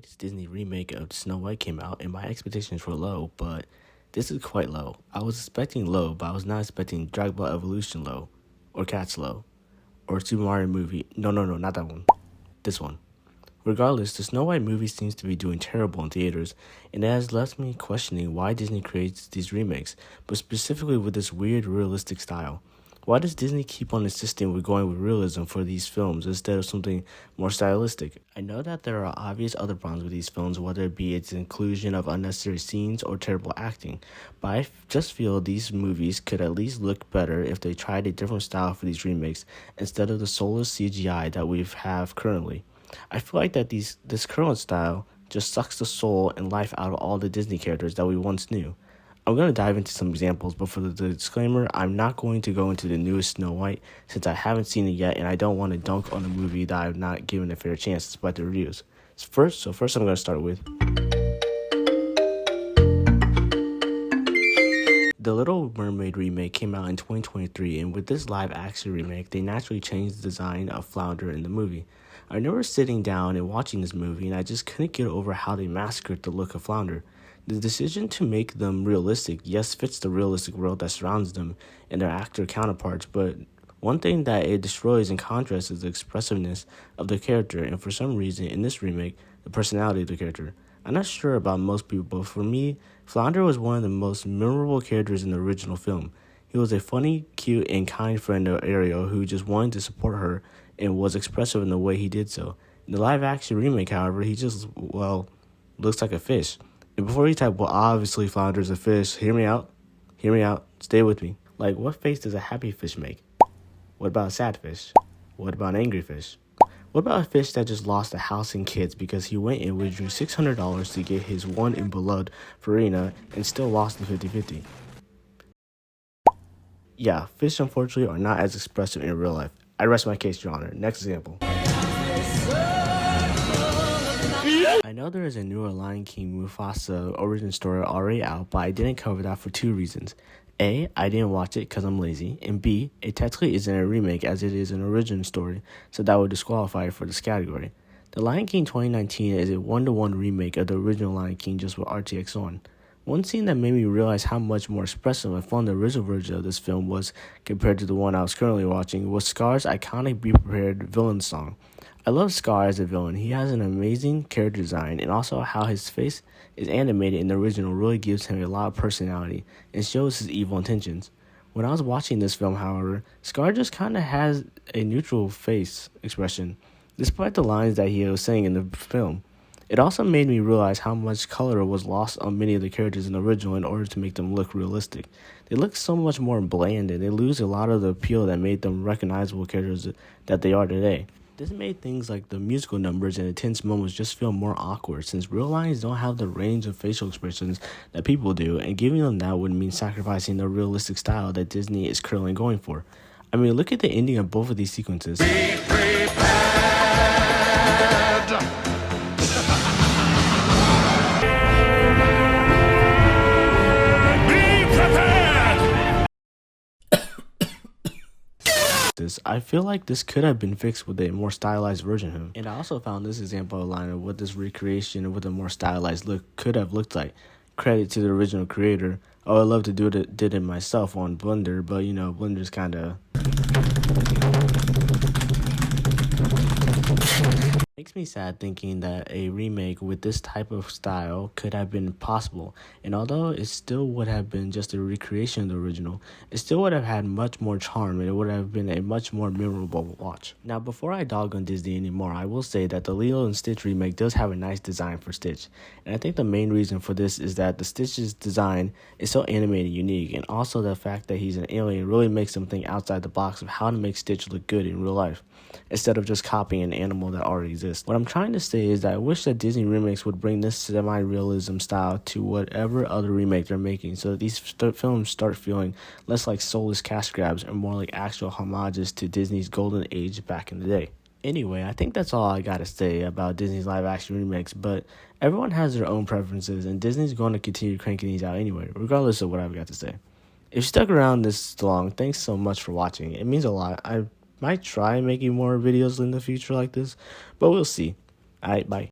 latest Disney remake of Snow White came out, and my expectations were low, but this is quite low. I was expecting low, but I was not expecting Dragon Ball Evolution low, or Cats low, or Super Mario movie. No, not that one. This one. Regardless, the Snow White movie seems to be doing terrible in theaters, and it has left me questioning why Disney creates these remakes, but specifically with this weird realistic style. Why does Disney keep on insisting with going with realism for these films instead of something more stylistic? I know that there are obvious other problems with these films, whether it be its inclusion of unnecessary scenes or terrible acting, but I just feel these movies could at least look better if they tried a different style for these remakes instead of the soulless CGI that we have currently. I feel like that this current style just sucks the soul and life out of all the Disney characters that we once knew. I'm going to dive into some examples, but for the disclaimer, I'm not going to go into the newest Snow White since I haven't seen it yet and I don't want to dunk on a movie that I've not given a fair chance despite the reviews. First I'm going to start with The Little Mermaid remake came out in 2023, and with this live-action remake, they naturally changed the design of Flounder in the movie. I remember sitting down and watching this movie, and I just couldn't get over how they massacred the look of Flounder. The decision to make them realistic, yes, fits the realistic world that surrounds them and their actor counterparts, but one thing that it destroys in contrast is the expressiveness of the character, and for some reason, in this remake, the personality of the character. I'm not sure about most people, but for me, Flounder was one of the most memorable characters in the original film. He was a funny, cute, and kind friend of Ariel who just wanted to support her and was expressive in the way he did so. In the live-action remake, however, he just, looks like a fish. And before you type, obviously Flounder's a fish, hear me out, stay with me. Like, what face does a happy fish make? What about a sad fish? What about an angry fish? What about a fish that just lost a house and kids because he went and withdrew $600 to get his one and beloved Farina and still lost the 50-50? Yeah, fish unfortunately are not as expressive in real life. I rest my case, Your Honor. Next example. I know there is a newer Lion King Mufasa origin story already out, but I didn't cover that for two reasons. A, I didn't watch it because I'm lazy, and B, it technically isn't a remake as it is an origin story, so that would disqualify it for this category. The Lion King 2019 is a 1-to-1 remake of the original Lion King just with RTX on. One scene that made me realize how much more expressive and fun the original version of this film was compared to the one I was currently watching was Scar's iconic Be Prepared villain song. I love Scar as a villain. He has an amazing character design, and also how his face is animated in the original really gives him a lot of personality and shows his evil intentions. When I was watching this film, however, Scar just kind of has a neutral face expression, despite the lines that he was saying in the film. It also made me realize how much color was lost on many of the characters in the original in order to make them look realistic. They look so much more bland, and they lose a lot of the appeal that made them recognizable characters that they are today. This made things like the musical numbers and intense moments just feel more awkward since real lions don't have the range of facial expressions that people do, and giving them that would mean sacrificing the realistic style that Disney is currently going for. I mean, look at the ending of both of these sequences. Be prepared! I feel like this could have been fixed with a more stylized version of him. And I also found this example online of what this recreation with a more stylized look could have looked like. Credit to the original creator. Oh, I'd love to did it myself on Blender, but Blender's kind of makes me sad thinking that a remake with this type of style could have been possible, and although it still would have been just a recreation of the original, it still would have had much more charm and it would have been a much more memorable watch. Now, before I dog on Disney anymore, I will say that the Lilo and Stitch remake does have a nice design for Stitch, and I think the main reason for this is that the Stitch's design is so animated and unique, and also the fact that he's an alien really makes them think outside the box of how to make Stitch look good in real life, instead of just copying an animal that already exists. What I'm trying to say is that I wish that Disney remakes would bring this semi-realism style to whatever other remake they're making, so that these films start feeling less like soulless cash grabs and more like actual homages to Disney's golden age back in the day. Anyway, I think that's all I gotta say about Disney's live-action remakes, but everyone has their own preferences, and Disney's going to continue cranking these out anyway, regardless of what I've got to say. If you stuck around this long, thanks so much for watching. It means a lot. I might try making more videos in the future like this, but we'll see. Alright, bye.